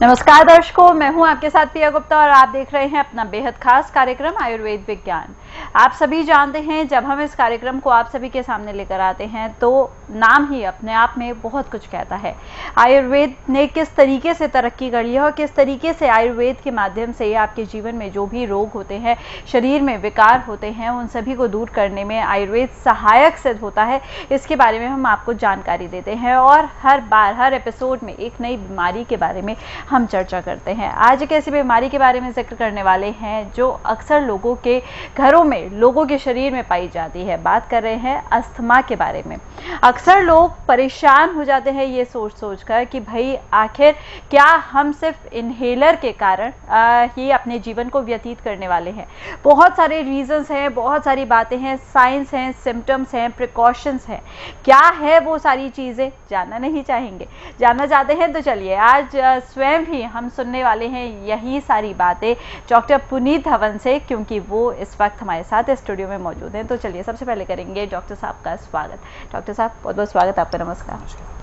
नमस्कार दर्शकों, मैं हूं आपके साथ प्रिया गुप्ता और आप देख रहे हैं अपना बेहद खास कार्यक्रम आयुर्वेद विज्ञान। आप सभी जानते हैं, जब हम इस कार्यक्रम को आप सभी के सामने लेकर आते हैं तो नाम ही अपने आप में बहुत कुछ कहता है। आयुर्वेद ने किस तरीके से तरक्की कर ली है और किस तरीके से आयुर्वेद के माध्यम से आपके जीवन में जो भी रोग होते हैं, शरीर में विकार होते हैं, उन सभी को दूर करने में आयुर्वेद सहायक सिद्ध होता है। इसके बारे में हम आपको जानकारी देते हैं और हर बार हर एपिसोड में एक नई बीमारी के बारे में हम चर्चा करते हैं। आज एक ऐसी बीमारी के बारे में जिक्र करने वाले हैं जो अक्सर लोगों के घरों में, लोगों के शरीर में पाई जाती है। बात कर रहे हैं अस्थमा के बारे में। अक्सर लोग परेशान हो जाते हैं ये सोच कर कि भाई आखिर क्या हम सिर्फ इनहेलर के कारण ही अपने जीवन को व्यतीत करने वाले हैं। बहुत सारे रीजंस हैं, बहुत सारी बातें हैं, साइंस हैं, सिम्टम्स हैं, प्रिकॉशंस हैं। क्या है वो सारी चीज़ें, जानना नहीं चाहेंगे? जानना चाहते हैं तो चलिए आज स्वयं ही हम सुनने वाले हैं यही सारी बातें डॉक्टर पुनीत धवन से, क्योंकि वो इस वक्त हमारे साथ स्टूडियो में मौजूद हैं। तो चलिए सबसे पहले करेंगे डॉक्टर साहब का स्वागत। डॉक्टर साहब, बहुत बहुत स्वागत आपका। नमस्कार।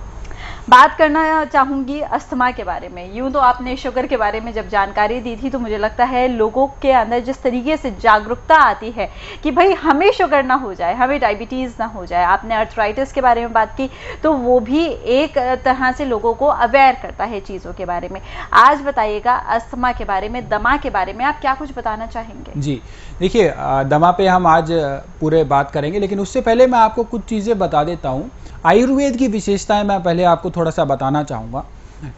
बात करना चाहूँगी अस्थमा के बारे में। यूँ तो आपने शुगर के बारे में जब जानकारी दी थी तो मुझे लगता है लोगों के अंदर जिस तरीके से जागरूकता आती है कि भाई हमें शुगर ना हो जाए, हमें डायबिटीज़ ना हो जाए। आपने अर्थराइटिस के बारे में बात की तो वो भी एक तरह से लोगों को अवेयर करता है चीज़ों के बारे में। आज बताइएगा अस्थमा के बारे में, दमा के बारे में आप क्या कुछ बताना चाहेंगे? जी देखिए, दमा पे हम आज पूरे बात करेंगे, लेकिन उससे पहले मैं आपको कुछ चीज़ें बता देता हूँ। आयुर्वेद की विशेषताएं मैं पहले आपको थोड़ा सा बताना चाहूँगा।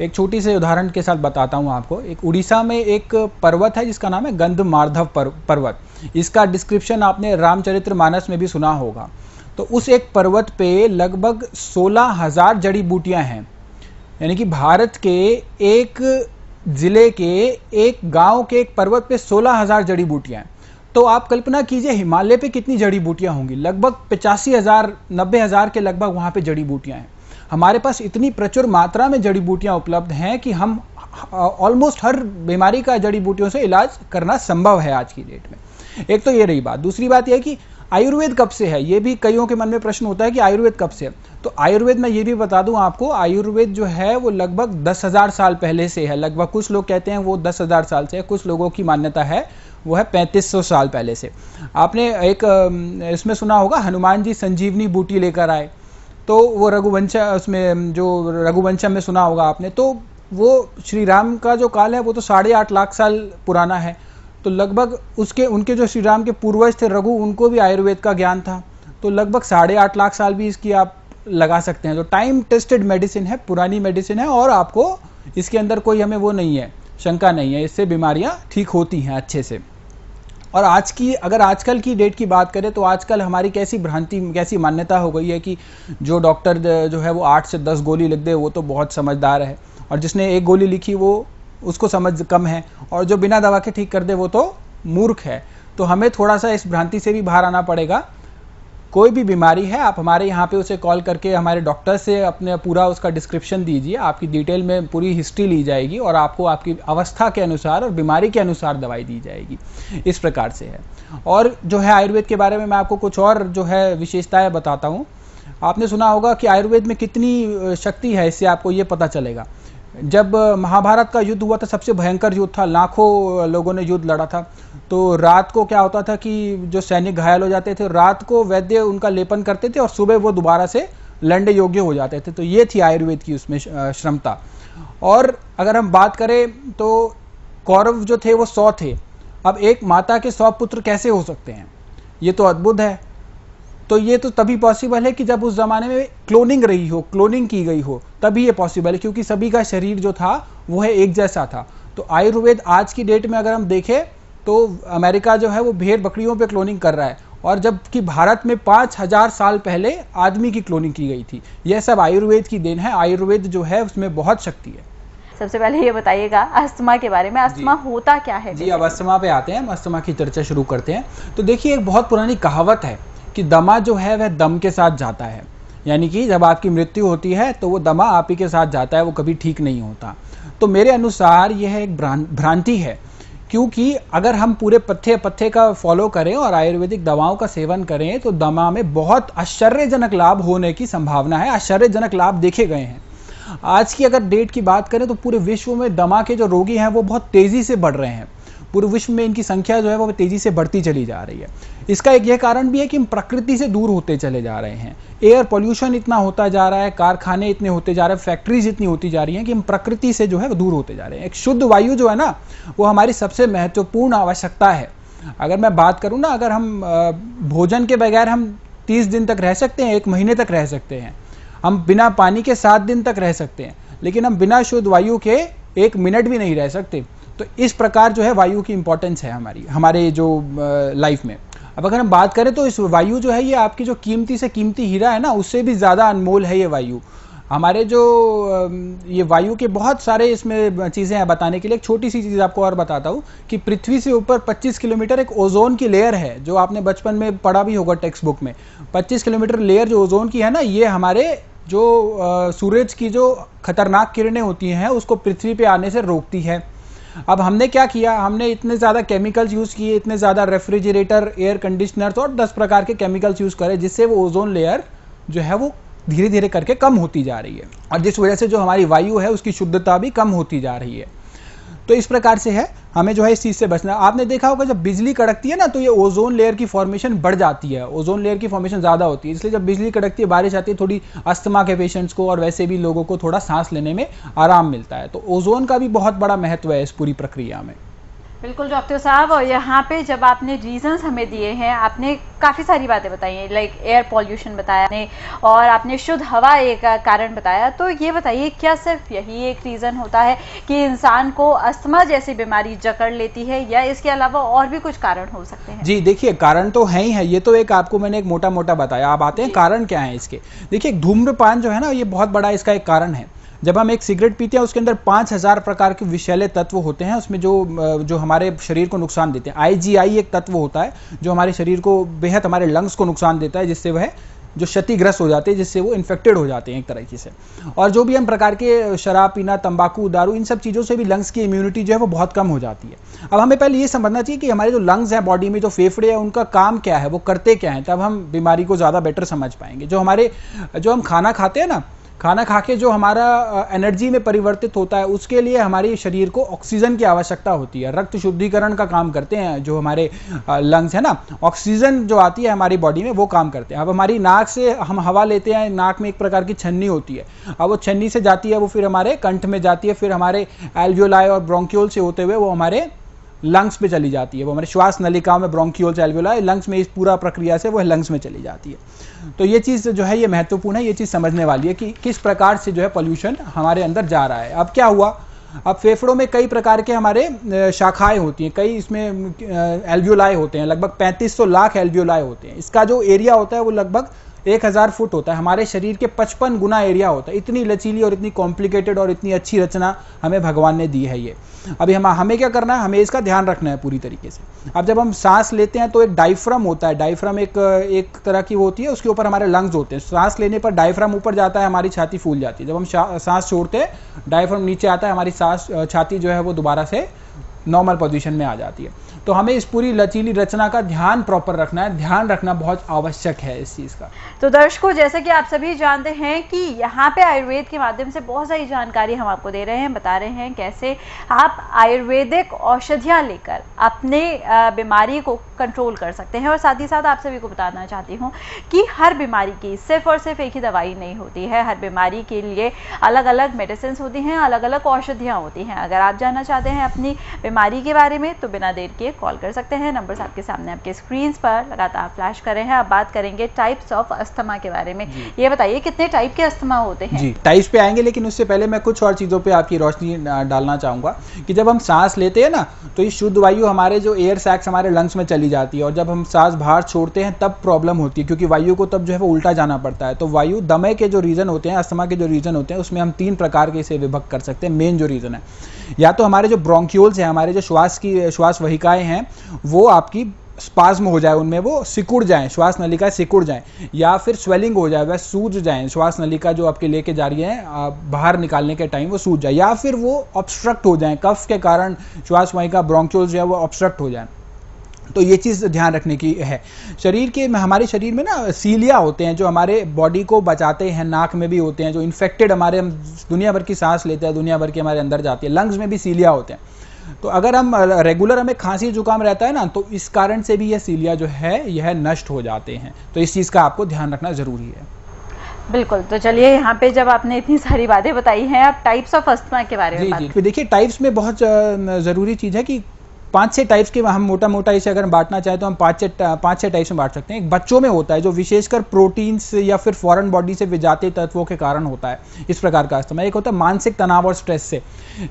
एक छोटी से उदाहरण के साथ बताता हूँ आपको। एक उड़ीसा में एक पर्वत है जिसका नाम है गंधमार्धव पर्वत। इसका डिस्क्रिप्शन आपने रामचरितमानस में भी सुना होगा। तो उस एक पर्वत पे लगभग 16,000 जड़ी बूटियाँ हैं। यानी कि भारत के एक जिले के, एक गांव के एक पर्वत पे 16,000 जड़ी बूटियाँ हैं। तो आप कल्पना कीजिए हिमालय पे कितनी जड़ी बूटियाँ होंगी। लगभग 85,000 90,000 के लगभग वहाँ पे जड़ी बूटियाँ हैं। हमारे पास इतनी प्रचुर मात्रा में जड़ी बूटियाँ उपलब्ध हैं कि हम ऑलमोस्ट हर बीमारी का जड़ी बूटियों से इलाज करना संभव है आज की डेट में। एक तो ये रही बात। दूसरी बात यह है कि आयुर्वेद कब से है, ये भी कईयों के मन में प्रश्न होता है कि आयुर्वेद कब से है। तो आयुर्वेद में ये भी बता दूं आपको, आयुर्वेद जो है वो लगभग 10,000 साल पहले से है। लगभग कुछ लोग कहते हैं वो 10,000 साल से है, कुछ लोगों की मान्यता है वो है 3500 साल पहले से। आपने एक इसमें सुना होगा, हनुमान जी संजीवनी बूटी लेकर आए, तो वो रघुवंश, उसमें जो रघुवंशम में सुना होगा आपने, तो वो श्री राम का जो काल है वो तो 8.5 लाख साल पुराना है। तो लगभग उसके उनके जो श्री राम के पूर्वज थे रघु, उनको भी आयुर्वेद का ज्ञान था। तो लगभग 8.5 लाख साल भी इसकी आप लगा सकते हैं। तो टाइम टेस्टेड मेडिसिन है, पुरानी मेडिसिन है, और आपको इसके अंदर कोई हमें वो नहीं है, शंका नहीं है, इससे बीमारियां ठीक होती हैं अच्छे से। और आज की, अगर आजकल की डेट की बात करें तो आजकल हमारी कैसी भ्रांति, कैसी मान्यता हो गई है कि जो डॉक्टर जो है वो 8 से 10 गोली लिख दे वो तो बहुत समझदार है, और जिसने एक गोली लिखी वो उसको समझ कम है, और जो बिना दवा के ठीक कर दे वो तो मूर्ख है। तो हमें थोड़ा सा इस भ्रांति से भी बाहर आना पड़ेगा। कोई भी बीमारी है, आप हमारे यहाँ पे उसे कॉल करके हमारे डॉक्टर से अपने पूरा उसका डिस्क्रिप्शन दीजिए। आपकी डिटेल में पूरी हिस्ट्री ली जाएगी और आपको आपकी अवस्था के अनुसार और बीमारी के अनुसार दवाई दी जाएगी। इस प्रकार से है। और जो है आयुर्वेद के बारे में मैं आपको कुछ और जो है विशेषताएँ बताता हूँ। आपने सुना होगा कि आयुर्वेद में कितनी शक्ति है, इससे आपको ये पता चलेगा। जब महाभारत का युद्ध हुआ था, सबसे भयंकर युद्ध था, लाखों लोगों ने युद्ध लड़ा था। तो रात को क्या होता था कि जो सैनिक घायल हो जाते थे, रात को वैद्य उनका लेपन करते थे और सुबह वो दोबारा से लड़ने योग्य हो जाते थे। तो ये थी आयुर्वेद की उसमें क्षमता। और अगर हम बात करें तो कौरव जो थे वो 100 थे। अब एक माता के 100 पुत्र कैसे हो सकते हैं? ये तो अद्भुत है। तो ये तो तभी पॉसिबल है कि जब उस जमाने में क्लोनिंग रही हो, क्लोनिंग की गई हो, तभी ये पॉसिबल है, क्योंकि सभी का शरीर जो था वो है एक जैसा था। तो आयुर्वेद आज की डेट में अगर हम देखें तो अमेरिका जो है वो भेड़ बकरियों पे क्लोनिंग कर रहा है, और जबकि भारत में 5,000 साल पहले आदमी की क्लोनिंग की गई थी। यह सब आयुर्वेद की देन है। आयुर्वेद जो है उसमें बहुत शक्ति है। सबसे पहले ये बताइएगा अस्थमा के बारे में, अस्थमा होता क्या है? जी, अब अस्थमा पे आते हैं, हम अस्थमा की चर्चा शुरू करते हैं। तो देखिए, एक बहुत पुरानी कहावत है कि दमा जो है वह दम के साथ जाता है। यानी कि जब आपकी मृत्यु होती है तो वो दमा आप ही के साथ जाता है, वो कभी ठीक नहीं होता। तो मेरे अनुसार यह एक भ्रांति है, क्योंकि अगर हम पूरे पथ्य का फॉलो करें और आयुर्वेदिक दवाओं का सेवन करें तो दमा में बहुत आश्चर्यजनक लाभ होने की संभावना है। आश्चर्यजनक लाभ देखे गए हैं। आज की अगर डेट की बात करें तो पूरे विश्व में दमा के जो रोगी हैं वो बहुत तेज़ी से बढ़ रहे हैं। पूरे विश्व में इनकी संख्या जो है वो तेज़ी से बढ़ती चली जा रही है। इसका एक यह कारण भी है कि हम प्रकृति से दूर होते चले जा रहे हैं। एयर पोल्यूशन इतना होता जा रहा है, कारखाने इतने होते जा रहे हैं, फैक्ट्रीज इतनी होती जा रही हैं कि हम प्रकृति से जो है दूर होते जा रहे हैं। एक शुद्ध वायु जो है ना, वो हमारी सबसे महत्वपूर्ण आवश्यकता है। अगर मैं बात करूं ना, अगर हम भोजन के बगैर हम 30 दिन तक रह सकते हैं, 1 महीने तक रह सकते हैं। हम बिना पानी के 7 दिन तक रह सकते हैं, लेकिन हम बिना शुद्ध वायु के 1 मिनट भी नहीं रह सकते। तो इस प्रकार जो है वायु की इंपॉर्टेंस है हमारे जो लाइफ में। अब अगर हम बात करें तो इस वायु जो है ये आपकी जो कीमती से कीमती हीरा है ना, उससे भी ज़्यादा अनमोल है ये वायु। हमारे जो ये वायु के बहुत सारे इसमें चीज़ें हैं बताने के लिए। एक छोटी सी चीज़ आपको और बताता हूँ कि पृथ्वी से ऊपर 25 किलोमीटर एक ओजोन की लेयर है, जो आपने बचपन में पढ़ा भी होगा टेक्स्ट बुक में। 25 किलोमीटर लेयर जो ओजोन की है ना, ये हमारे जो सूरज की जो खतरनाक किरणें होती हैं उसको पृथ्वी पे आने से रोकती है। अब हमने क्या किया, हमने इतने ज़्यादा केमिकल्स यूज़ किए, इतने ज़्यादा रेफ्रिजरेटर, एयर कंडीशनर्स और 10 प्रकार के केमिकल्स यूज़ करे, जिससे वो ओजोन लेयर जो है वो धीरे धीरे करके कम होती जा रही है, और जिस वजह से जो हमारी वायु है उसकी शुद्धता भी कम होती जा रही है। तो इस प्रकार से है, हमें जो है इस चीज़ से बचना। आपने देखा होगा जब बिजली कड़कती है ना, तो ये ओजोन लेयर की फॉर्मेशन बढ़ जाती है, ओजोन लेयर की फॉर्मेशन ज़्यादा होती है। इसलिए जब बिजली कड़कती है, बारिश आती है, थोड़ी अस्थमा के पेशेंट्स को और वैसे भी लोगों को थोड़ा सांस लेने में आराम मिलता है। तो ओजोन का भी बहुत बड़ा महत्व है इस पूरी प्रक्रिया में। बिल्कुल डॉक्टर साहब, और यहाँ पे जब आपने रीजंस हमें दिए हैं, आपने काफ़ी सारी बातें बताई हैं, लाइक एयर पॉल्यूशन बताया आपने, और आपने शुद्ध हवा एक कारण बताया। तो ये बताइए, क्या सिर्फ यही एक रीज़न होता है कि इंसान को अस्थमा जैसी बीमारी जकड़ लेती है, या इसके अलावा और भी कुछ कारण हो सकते हैं? जी देखिए, कारण तो है ही है। ये तो एक आपको मैंने एक मोटा मोटा बताया। आप आते हैं कारण क्या है इसके। देखिए, धूम्रपान जो है ना, ये बहुत बड़ा इसका एक कारण है। जब हम एक सिगरेट पीते हैं, उसके अंदर 5000 प्रकार के विषैले तत्व होते हैं उसमें, जो हमारे शरीर को नुकसान देते हैं। IgI एक तत्व होता है जो हमारे शरीर को बेहद, हमारे लंग्स को नुकसान देता है, जिससे वह जो क्षतिग्रस्त हो जाते हैं, जिससे वो इन्फेक्टेड हो जाते हैं एक तरीके से। और जो भी हम प्रकार के शराब पीना, तंबाकू, दारू, इन सब चीज़ों से भी लंग्स की इम्यूनिटी जो है वो बहुत कम हो जाती है। अब हमें पहले ये समझना चाहिए कि हमारे जो लंग्स हैं बॉडी में, जो फेफड़े हैं, उनका काम क्या है, वो करते क्या हैं, तब हम बीमारी को ज़्यादा बेटर समझ पाएंगे। जो हम खाना खाते हैं ना, खाना खा के जो हमारा एनर्जी में परिवर्तित होता है, उसके लिए हमारे शरीर को ऑक्सीजन की आवश्यकता होती है। रक्त शुद्धिकरण का काम करते हैं जो हमारे लंग्स है ना, ऑक्सीजन जो आती है हमारी बॉडी में वो काम करते हैं। अब हमारी नाक से हम हवा लेते हैं, नाक में एक प्रकार की छन्नी होती है। अब वो छन्नी से जाती है, वो फिर हमारे कंठ में जाती है, फिर हमारे एल्वियोलाई और ब्रोंकियोल से होते हुए वो हमारे लंग्स पे चली जाती है। वो हमारे श्वास नलिकाओं में ब्रोंकियोल्स, एल्वियोलाई, लंग्स में, इस पूरा प्रक्रिया से वो लंग्स में चली जाती है। तो ये चीज़ जो है ये महत्वपूर्ण है, ये चीज़ समझने वाली है कि किस प्रकार से जो है पॉल्यूशन हमारे अंदर जा रहा है। अब क्या हुआ, अब फेफड़ों में कई प्रकार के हमारे शाखाएं होती हैं, कई इसमें एल्वियोलाई होते हैं, लगभग 3500 लाख एल्वियोलाई होते हैं। इसका जो एरिया होता है वो लगभग 1000 फुट होता है। हमारे शरीर के 55 गुना एरिया होता है। इतनी लचीली और इतनी कॉम्प्लिकेटेड और इतनी अच्छी रचना हमें भगवान ने दी है ये। अभी हमें क्या करना है, हमें इसका ध्यान रखना है पूरी तरीके से। अब जब हम सांस लेते हैं तो एक डायफ्राम होता है, डायफ्राम एक तरह की वो होती है, उसके ऊपर हमारे लंग्स होते हैं। सांस लेने पर डायफ्राम ऊपर जाता है, हमारी छाती फूल जाती है। जब हम सांस छोड़ते हैं, डायफ्राम नीचे आता है, हमारी छाती जो है वो दोबारा से नॉर्मल पोजीशन में आ जाती है। तो हमें इस पूरी लचीली रचना का ध्यान प्रॉपर रखना है, ध्यान रखना बहुत आवश्यक है इस चीज़ का। तो दर्शकों, जैसे कि आप सभी जानते हैं कि यहाँ पे आयुर्वेद के माध्यम से बहुत सारी जानकारी हम आपको दे रहे हैं, बता रहे हैं कैसे आप आयुर्वेदिक औषधियाँ लेकर अपने बीमारी को कंट्रोल कर सकते हैं। और साथ ही साथ आप सभी को बताना चाहती हूँ कि हर बीमारी की सिर्फ और सिर्फ एक ही दवाई नहीं होती है। हर बीमारी के लिए अलग अलग मेडिसिन होती हैं, अलग अलग औषधियाँ होती हैं। अगर आप जानना चाहते हैं अपनी बीमारी के बारे में तो बिना देर के कॉल कर सकते हैं। नंबर्स आपके सामने आपके स्क्रीन पर लगातार फ्लैश कर रहे हैं। अब बात करेंगे टाइप्स ऑफ अस्थमा के बारे में। ये बताइए, कितने टाइप के अस्थमा होते हैं? जी, टाइप्स पे आएंगे, लेकिन उससे पहले मैं कुछ और चीज़ों पे आपकी रोशनी डालना चाहूँगा कि जब हम सांस लेते हैं ना, तो ये शुद्ध वायु हमारे जो एयर सैक्स हमारे लंग्स में चली जाती है, और जब हम सांस बाहर छोड़ते हैं तब प्रॉब्लम होती है, क्योंकि वायु को तब जो है वो उल्टा जाना पड़ता है। तो वायु दमे के जो रीज़न होते हैं, अस्थमा के जो रीज़न होते हैं, उसमें हम 3 प्रकार के इसे विभक्त कर सकते हैं। मेन जो रीज़न है, या तो हमारे जो ब्रोंकियोल्स हैं, हमारे जो श्वास वाहिकाएं हैं, वो आपकी स्पाज्म हो जाए, उनमें वो सिकुड़ जाएं, श्वास नलिका सिकुड़ जाएं, या फिर स्वेलिंग हो जाए, वह सूज जाएं, श्वास नलिका जो आपके लेके जा रही है बाहर निकालने के टाइम वो सूज जाए, या फिर वो ऑब्स्ट्रक्ट हो जाएं, कफ के कारण श्वास वाहिका ब्रोंकियोल्स जो है वो ऑब्स्ट्रक्ट हो जाएं। तो ये चीज़ ध्यान रखने की है। हमारे शरीर में ना सीलिया होते हैं जो हमारे बॉडी को बचाते हैं, नाक में भी होते हैं, जो इन्फेक्टेड हमारे, हम दुनिया भर की सांस लेते हैं, दुनिया भर के हमारे अंदर जाती है, लंग्स में भी सीलिया होते हैं। तो अगर हम रेगुलर हमें खांसी जुकाम रहता है ना, तो इस कारण से भी यह सीलिया जो है यह नष्ट हो जाते हैं। तो इस चीज़ का आपको ध्यान रखना ज़रूरी है। बिल्कुल। तो चलिए, यहाँ पे जब आपने इतनी सारी बातें बताई हैं, आप टाइप्स ऑफ अस्थमा के बारे में बात जी। देखिए, टाइप्स में बहुत ज़रूरी चीज़ है कि 5-6 टाइप्स के हम मोटा इसे अगर बांटना चाहें तो हम 5-6 टाइप्स में बांट सकते हैं। एक बच्चों में होता है जो विशेषकर प्रोटीन्स या फिर फॉरेन बॉडी से विजातीय तत्वों के कारण होता है, इस प्रकार का अस्थमा। एक होता है मानसिक तनाव और स्ट्रेस से।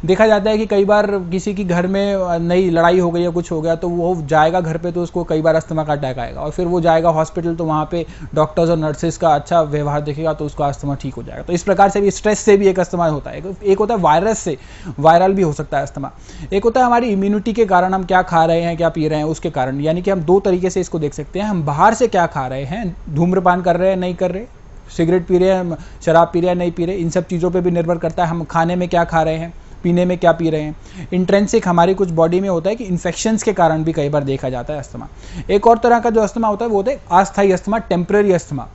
देखा जाता है कि कई बार किसी की घर में नई लड़ाई हो गई या कुछ हो गया तो वो जाएगा घर पे, तो उसको कई बार अस्थमा का अटैक आएगा, और फिर वो जाएगा हॉस्पिटल, तो वहाँ पे डॉक्टर्स और नर्सेज का अच्छा व्यवहार देखेगा तो उसका अस्थमा ठीक हो जाएगा। तो इस प्रकार से भी स्ट्रेस से भी एक अस्थमा होता है। एक होता है वायरस से, वायरल भी हो सकता है अस्थमा। एक होता है हमारी इम्यूनिटी के कारण, हम क्या खा रहे हैं, क्या पी रहे हैं उसके कारण। यानी कि हम 2 तरीके से इसको देख सकते हैं। हम बाहर से क्या खा रहे हैं, धूम्रपान कर रहे हैं नहीं कर रहे, सिगरेट पी रहे हैं, शराब पी रहे हैं नहीं पी रहे, इन सब चीज़ों पे भी निर्भर करता है। हम खाने में क्या खा रहे हैं, पीने में क्या पी रहे हैं। इंट्रेंसिक हमारी कुछ बॉडी में होता है कि इन्फेक्शंस के कारण भी कई बार देखा जाता है अस्थमा। एक और तरह का जो अस्थमा होता है वो होता है अस्थायी अस्थमा, टेम्पररी अस्थमा।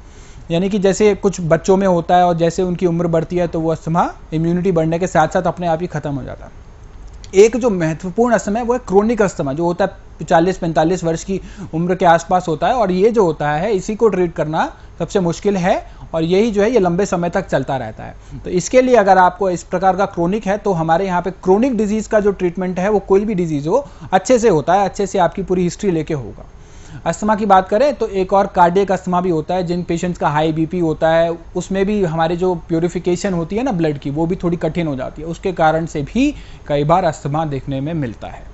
यानी कि जैसे कुछ बच्चों में होता है और जैसे उनकी उम्र बढ़ती है तो वो अस्थमा इम्यूनिटी बढ़ने के साथ साथ अपने आप ही खत्म हो जाता है। एक जो महत्वपूर्ण अस्थमा है वो है क्रोनिक अस्थमा, जो होता है 40-45 वर्ष की उम्र के आसपास होता है, और ये जो होता है इसी को ट्रीट करना सबसे मुश्किल है, और यही जो है ये लंबे समय तक चलता रहता है। तो इसके लिए अगर आपको इस प्रकार का क्रोनिक है तो हमारे यहाँ पे क्रोनिक डिजीज का जो ट्रीटमेंट है वो कोई भी डिजीज हो अच्छे से होता है, अच्छे से आपकी पूरी हिस्ट्री लेके होगा। अस्थमा की बात करें तो एक और कार्डियक अस्थमा भी होता है, जिन पेशेंट्स का हाई बीपी होता है उसमें भी हमारी जो प्योरिफिकेशन होती है ना ब्लड की, वो भी थोड़ी कठिन हो जाती है, उसके कारण से भी कई बार अस्थमा देखने में मिलता है।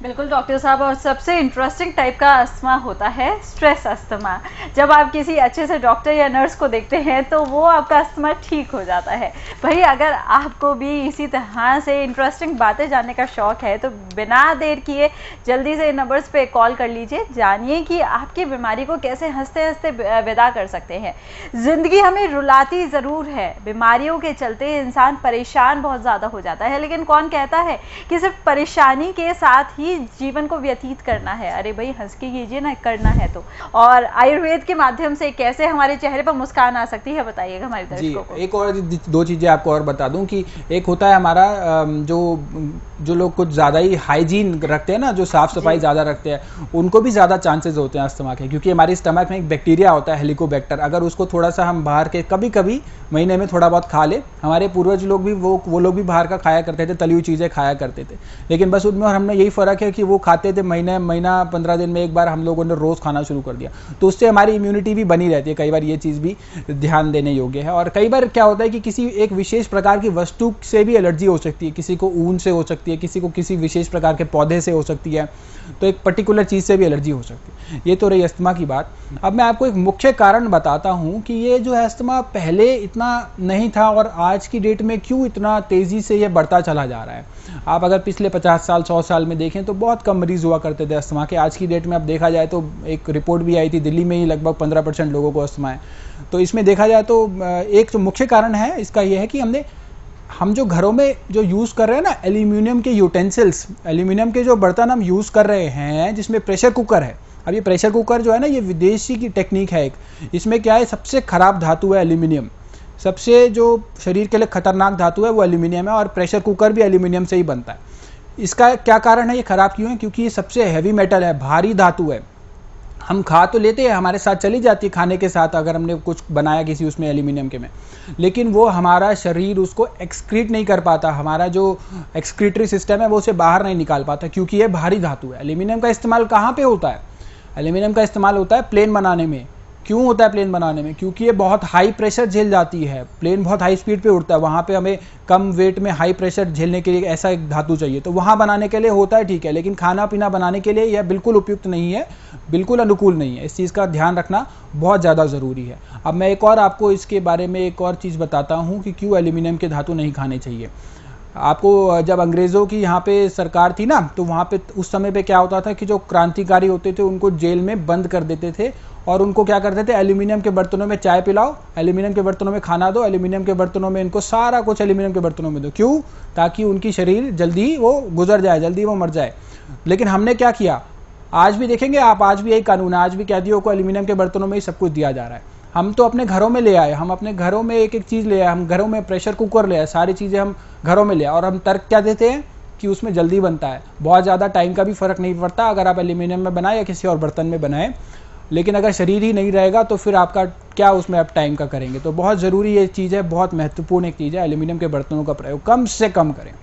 बिल्कुल डॉक्टर साहब, और सबसे इंटरेस्टिंग टाइप का अस्थमा होता है स्ट्रेस अस्थमा। जब आप किसी अच्छे से डॉक्टर या नर्स को देखते हैं तो वो आपका अस्थमा ठीक हो जाता है। भाई, अगर आपको भी इसी तरह से इंटरेस्टिंग बातें जानने का शौक है तो बिना देर किए जल्दी से नंबर्स पे कॉल कर लीजिए, जानिए कि आपकी बीमारी को कैसे हंसते हंसते विदा कर सकते हैं। ज़िंदगी हमें रुलाती ज़रूर है, बीमारियों के चलते इंसान परेशान बहुत ज़्यादा हो जाता है, लेकिन कौन कहता है कि सिर्फ परेशानी के साथ ही जीवन को व्यतीत करना है। अरे भाई, हंस के कीजिए ना, करना है तो। और आयुर्वेद के माध्यम से कैसे हमारे चेहरे पर मुस्कान आ सकती है, बताइएगा हमारे दर्शकों को। एक और 2 चीज़ें आपको और बता दूं कि एक होता है हमारा जो लोग कुछ ज़्यादा ही हाइजीन रखते हैं ना, जो साफ़ सफाई ज़्यादा रखते हैं, उनको भी ज़्यादा चांसेस होते हैं अस्थमा के, क्योंकि हमारी स्टमक में एक बैक्टीरिया होता है हेलिकोबैक्टर। अगर उसको थोड़ा सा हम बाहर के कभी कभी महीने में थोड़ा बहुत खा ले, हमारे पूर्वज लोग भी वो लोग भी बाहर का खाया करते थे, तली हुई चीज़ें खाया करते थे, लेकिन बस उनमें और हमने यही फ़र्क है कि वो खाते थे महीना 15 दिन में एक बार, हम लोगों ने रोज़ खाना शुरू कर दिया, तो उससे हमारी इम्यूनिटी भी बनी रहती है। कई बार ये चीज़ भी ध्यान देने योग्य है। और कई बार क्या होता है कि किसी एक विशेष प्रकार की वस्तु से भी एलर्जी हो सकती है, किसी को ऊन से हो सकती है, किसी को किसी विशेष प्रकार के पौधे से हो सकती है, तो एक पर्टिकुलर चीज़ से भी एलर्जी हो सकती है। ये तो रही अस्थमा की बात। अब मैं आपको एक मुख्य कारण बताता हूँ कि ये जो है अस्थमा पहले इतना नहीं था और आज की डेट में क्यों इतना तेज़ी से ये बढ़ता चला जा रहा है। आप अगर पिछले 50 साल 100 साल में देखें तो बहुत कम मरीज हुआ करते थे अस्थमा के। आज की डेट में अब देखा जाए तो एक रिपोर्ट भी आई थी, दिल्ली में ही लगभग 15% लोगों को अस्थमा है। तो इसमें देखा जाए तो एक जो मुख्य कारण है इसका ये है कि हम जो घरों में जो यूज़ कर रहे हैं ना एल्यूमिनियम के यूटेंसिल्स, एल्यूमिनियम के जो बर्तन हम यूज़ कर रहे हैं, जिसमें प्रेशर कुकर है। अब ये प्रेशर कुकर जो है ना, ये विदेशी की टेक्निक है एक। इसमें क्या है, सबसे खराब धातु है एल्यूमिनियम। सबसे जो शरीर के लिए खतरनाक धातु है वो एल्यूमिनियम है, और प्रेशर कुकर भी एल्यूमिनियम से ही बनता है। इसका क्या कारण है, ये खराब क्यों है? क्योंकि ये सबसे हैवी मेटल है, भारी धातु है। हम खा तो लेते हैं, हमारे साथ चली जाती है खाने के साथ, अगर हमने कुछ बनाया किसी उसमें एल्यूमिनियम के में, लेकिन वो हमारा शरीर उसको एक्सक्रीट नहीं कर पाता। हमारा जो एक्सक्रीटरी सिस्टम है वो उसे बाहर नहीं निकाल पाता, क्योंकि ये भारी धातु है। एल्यूमिनियम का इस्तेमाल कहाँ पे होता है? एल्यूमिनियम का इस्तेमाल होता है प्लेन बनाने में। क्यों होता है प्लेन बनाने में? क्योंकि ये बहुत हाई प्रेशर झेल जाती है। प्लेन बहुत हाई स्पीड पे उड़ता है, वहाँ पे हमें कम वेट में हाई प्रेशर झेलने के लिए ऐसा एक धातु चाहिए, तो वहाँ बनाने के लिए होता है, ठीक है, लेकिन खाना पीना बनाने के लिए यह बिल्कुल उपयुक्त नहीं है, बिल्कुल अनुकूल नहीं है। इस चीज़ का ध्यान रखना बहुत ज़्यादा ज़रूरी है। अब मैं एक और आपको इसके बारे में एक और चीज़ बताता हूँ कि क्यों एल्यूमिनियम के धातु नहीं खाने चाहिए। आपको जब अंग्रेज़ों की यहाँ पे सरकार थी ना, तो वहाँ पे उस समय पे क्या होता था कि जो क्रांतिकारी होते थे उनको जेल में बंद कर देते थे, और उनको क्या करते थे, एल्यूमिनियम के बर्तनों में चाय पिलाओ, एल्यूमिनियम के बर्तनों में खाना दो, एल्यूमिनियम के बर्तनों में इनको सारा कुछ एल्यूमिनियम के बर्तनों में दो। क्यों? ताकि उनकी शरीर जल्दी वो गुजर जाए, जल्दी वो मर जाए। लेकिन हमने क्या किया, आज भी देखेंगे आप, आज भी यही कानून है, आज भी कैदियों को एल्यूमिनियम के बर्तनों में ही सब कुछ दिया जा रहा है। हम तो अपने घरों में ले आए, हम अपने घरों में एक एक चीज़ ले आए, हम घरों में प्रेशर कुकर ले आए, सारी चीज़ें हम घरों में ले आए, और हम तर्क क्या देते हैं कि उसमें जल्दी बनता है, बहुत ज़्यादा टाइम का भी फ़र्क नहीं पड़ता अगर आप एल्यूमिनियम में बनाए या किसी और बर्तन में बनाएं। लेकिन अगर शरीर ही नहीं रहेगा तो फिर आपका क्या उसमें आप टाइम का करेंगे। तो बहुत ज़रूरी ये चीज़ है, बहुत महत्वपूर्ण एक चीज़ है, एल्यूमिनियम के बर्तनों का प्रयोग कम से कम करें।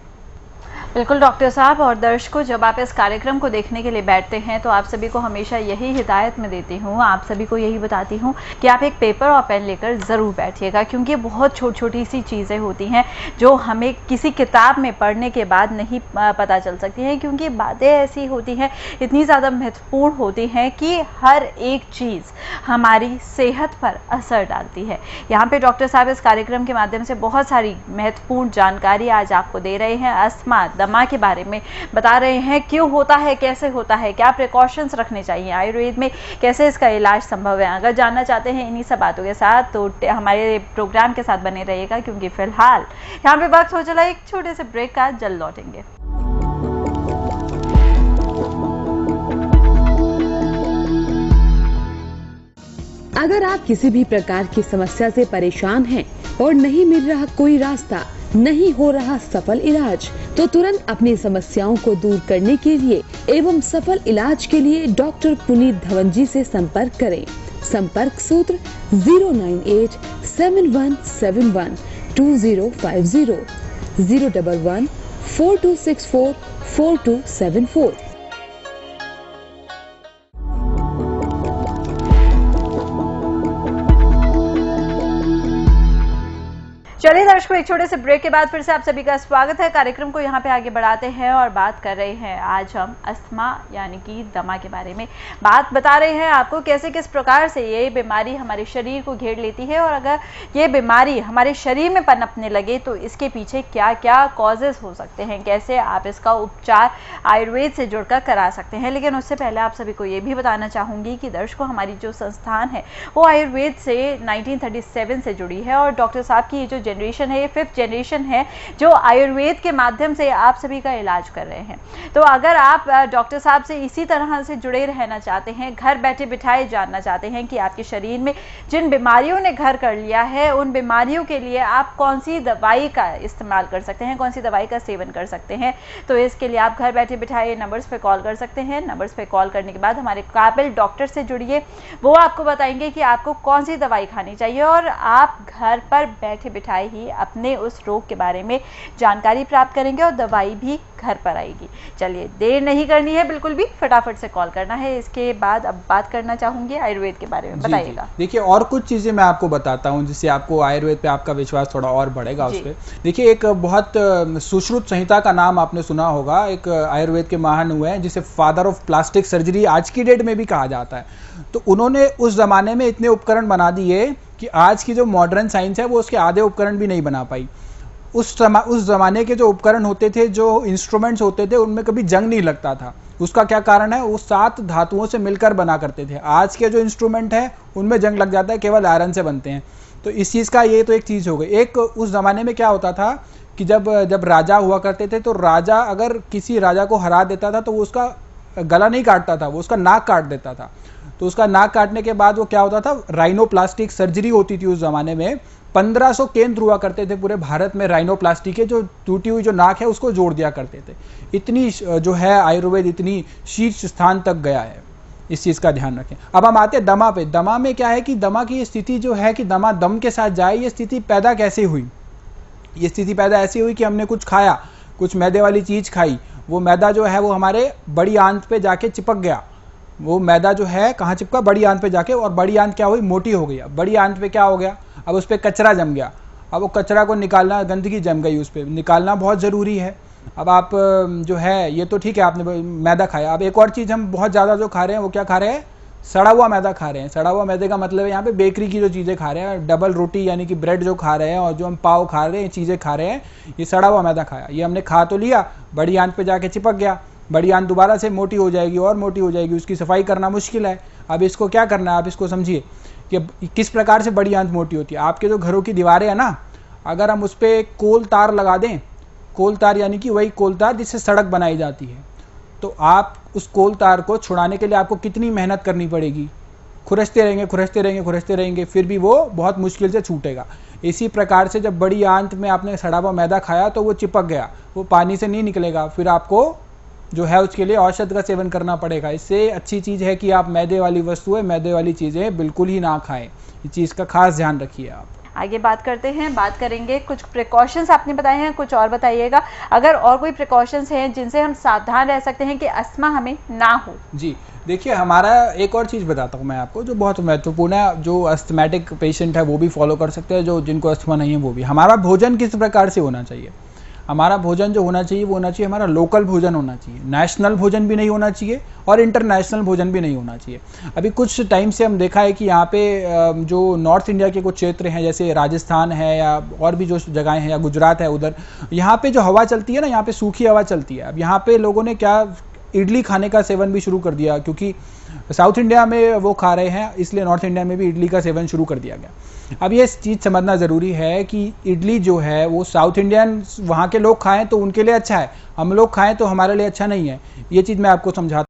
बिल्कुल डॉक्टर साहब, और दर्शकों, जब आप इस कार्यक्रम को देखने के लिए बैठते हैं तो आप सभी को हमेशा यही हिदायत में देती हूँ, आप सभी को यही बताती हूँ कि आप एक पेपर और पेन लेकर ज़रूर बैठिएगा, क्योंकि बहुत छोटी छोटी सी चीज़ें होती हैं जो हमें किसी किताब में पढ़ने के बाद नहीं पता चल सकती हैं, क्योंकि बातें ऐसी होती हैं, इतनी ज़्यादा महत्वपूर्ण होती हैं कि हर एक चीज़ हमारी सेहत पर असर डालती है। यहाँ पे डॉक्टर साहब इस कार्यक्रम के माध्यम से बहुत सारी महत्वपूर्ण जानकारी आज आपको दे रहे हैं, अस्थमा, दमा के बारे में बता रहे हैं, क्यों होता है, कैसे होता है, क्या प्रिकॉशंस रखने चाहिए, आयुर्वेद में कैसे इसका इलाज संभव है। अगर जानना चाहते हैं इन्हीं सब बातों के साथ तो हमारे प्रोग्राम के साथ बने रहिएगा, क्योंकि फिलहाल यहाँ पे वक्त हो चला एक छोटे से ब्रेक का, जल्द लौटेंगे। अगर आप किसी भी प्रकार की समस्या से परेशान हैं और नहीं मिल रहा कोई रास्ता, नहीं हो रहा सफल इलाज, तो तुरंत अपनी समस्याओं को दूर करने के लिए एवं सफल इलाज के लिए डॉक्टर पुनीत धवन जी से संपर्क करें। संपर्क सूत्र 09871712050 01142644274। चलिए दर्शकों, एक छोटे से ब्रेक के बाद फिर से आप सभी का स्वागत है। कार्यक्रम को यहाँ पे आगे बढ़ाते हैं और बात कर रहे हैं आज हम अस्थमा यानी कि दमा के बारे में बात बता रहे हैं आपको, कैसे किस प्रकार से ये बीमारी हमारे शरीर को घेर लेती है, और अगर ये बीमारी हमारे शरीर में पनपने लगे तो इसके पीछे क्या क्या कॉजेज हो सकते हैं, कैसे आप इसका उपचार आयुर्वेद से जुड़कर करा सकते हैं। लेकिन उससे पहले आप सभी को ये भी बताना चाहूँगी कि दर्शकों, हमारी जो संस्थान है वो आयुर्वेद से 1937 से जुड़ी है, और डॉक्टर साहब की ये जो जनरेशन है, ये 5th जनरेशन है जो आयुर्वेद के माध्यम से आप सभी का इलाज कर रहे हैं। तो अगर आप डॉक्टर साहब से इसी तरह से जुड़े रहना चाहते हैं, घर बैठे बिठाए जानना चाहते हैं कि आपके शरीर में जिन बीमारियों ने घर कर लिया है उन बीमारियों के लिए आप कौन सी दवाई का इस्तेमाल कर सकते हैं, कौन सी दवाई का सेवन कर सकते हैं, तो इसके लिए आप घर बैठे बिठाए नंबर्स पे कॉल कर सकते हैं। नंबर्स पे कॉल करने के बाद हमारे काबिल डॉक्टर से जुड़िए, वो आपको बताएंगे कि आपको कौन सी दवाई खानी चाहिए, और आप घर पर बैठे बिठाए ही अपने उस रोग के बारे में जानकारी प्राप्त करेंगे और दवाई भी घर पर आएगी। चलिए, देर नहीं करनी है बिल्कुल भी, फटाफट से कॉल करना है। इसके बाद अब बात करना चाहूंगी आयुर्वेद के बारे में, बताइएगा। देखिए, और कुछ चीजें मैं आपको बताता हूं जिससे आपको आयुर्वेद पे आपका विश्वास थोड़ा और बढ़ेगा उस पे। देखिए, एक बहुत सुश्रुत संहिता का नाम आपने सुना होगा, एक आयुर्वेद के महान हुए हैं जिसे फादर ऑफ प्लास्टिक सर्जरी आज की डेट में भी कहा जाता है। तो उन्होंने उस जमाने में इतने उपकरण बना दिए कि आज की जो मॉडर्न साइंस है वो उसके आधे उपकरण भी नहीं बना पाई। उस जमाने के जो उपकरण होते थे, जो इंस्ट्रूमेंट्स होते थे, उनमें कभी जंग नहीं लगता था। उसका क्या कारण है? वो 7 धातुओं से मिलकर बना करते थे। आज के जो इंस्ट्रूमेंट है उनमें जंग लग जाता है, केवल आयरन से बनते हैं। तो इस चीज़ का ये तो एक चीज़ हो गई। एक उस जमाने में क्या होता था कि जब राजा हुआ करते थे, तो राजा अगर किसी राजा को हरा देता था तो वो उसका गला नहीं काटता था, वो उसका नाक काट देता था। तो उसका नाक काटने के बाद वो क्या होता था, राइनोप्लास्टिक सर्जरी होती थी उस जमाने में। 1500 केंद्र हुआ करते थे पूरे भारत में राइनोप्लास्टी के, जो टूटी हुई जो नाक है उसको जोड़ दिया करते थे। इतनी जो है आयुर्वेद इतनी शीर्ष स्थान तक गया है, इस चीज़ का ध्यान रखें। अब हम आते हैं दमा पे। दमा में क्या है कि दमा की स्थिति जो है कि दमा दम के साथ जाए, ये स्थिति पैदा कैसे हुई? ये स्थिति पैदा ऐसी हुई कि हमने कुछ खाया, कुछ मैदे वाली चीज़ खाई, वो मैदा जो है वो हमारे बड़ी आंत पे जाके चिपक गया। वो मैदा जो है कहाँ चिपका? बड़ी आंत पे जाके, और बड़ी आंत क्या हुई? मोटी हो गई। बड़ी आंत पे क्या हो गया? अब उस पर कचरा जम गया। अब वो कचरा को निकालना, गंदगी जम गई उस पर, निकालना बहुत ज़रूरी है। अब आप जो है, ये तो ठीक है आपने मैदा खाया। अब एक और चीज़ हम बहुत ज़्यादा जो खा रहे हैं वो क्या खा रहे हैं? सड़ा हुआ मैदा खा रहे हैं। सड़ा हुआ मैदे का मतलब है यहाँ पे बेकरी की जो चीज़ें खा रहे हैं, डबल रोटी यानी कि ब्रेड जो खा रहे हैं, और जो हम पाव खा रहे हैं, चीज़ें खा रहे हैं, ये सड़ा हुआ मैदा खाया। ये हमने खा तो लिया, बड़ी आंत पे जाके चिपक गया। बड़ी आंत दोबारा से मोटी हो जाएगी और मोटी हो जाएगी, उसकी सफाई करना मुश्किल है। अब इसको क्या करना है, आप इसको समझिए कि किस प्रकार से बड़ी आंत मोटी होती है। आपके जो घरों की दीवारें हैं ना, अगर हम उस पर कोल तार लगा दें, कोल तार यानी कि वही कोल तार जिससे सड़क बनाई जाती है, तो आप उस कोल तार को छुड़ाने के लिए आपको कितनी मेहनत करनी पड़ेगी, खुरचते रहेंगे, फिर भी वो बहुत मुश्किल से छूटेगा। इसी प्रकार से जब बड़ी आंत में आपने सड़ा हुआ मैदा खाया तो वो चिपक गया, वो पानी से नहीं निकलेगा, फिर आपको जो है उसके लिए औषध का सेवन करना पड़ेगा। इससे अच्छी चीज़ है कि आप मैदे वाली वस्तुएं, मैदे वाली चीज़ें बिल्कुल ही ना खाएं। इस चीज़ का खास ध्यान रखिए आप। आगे बात करते हैं, बात करेंगे कुछ प्रिकॉशंस आपने बताए हैं, कुछ और बताइएगा अगर और कोई प्रिकॉशंस हैं जिनसे हम सावधान रह सकते हैं कि अस्थमा हमें ना हो। जी देखिए, हमारा एक और चीज़ बताता हूँ मैं आपको जो बहुत महत्वपूर्ण है, जो अस्थमैटिक पेशेंट है वो भी फॉलो कर सकते हैं, जो जिनको अस्थमा नहीं है वो भी। हमारा भोजन किस प्रकार से होना चाहिए? हमारा भोजन जो होना चाहिए वो होना चाहिए हमारा लोकल भोजन होना चाहिए, नेशनल भोजन भी नहीं होना चाहिए और इंटरनेशनल भोजन भी नहीं होना चाहिए। अभी कुछ टाइम से हम देखा है कि यहाँ पे जो नॉर्थ इंडिया के कुछ क्षेत्र हैं, जैसे राजस्थान है या और भी जो जगहें हैं, या गुजरात है, उधर यहाँ पे जो हवा चलती है ना, यहाँ पे सूखी हवा चलती है। अब यहाँ पे लोगों ने क्या इडली खाने का सेवन भी शुरू कर दिया, क्योंकि साउथ इंडिया में वो खा रहे हैं, इसलिए नॉर्थ इंडिया में भी इडली का सेवन शुरू कर दिया गया। अब ये चीज़ समझना ज़रूरी है कि इडली जो है वो साउथ इंडियन वहाँ के लोग खाएं तो उनके लिए अच्छा है, हम लोग खाएं तो हमारे लिए अच्छा नहीं है। ये चीज़ मैं आपको समझाता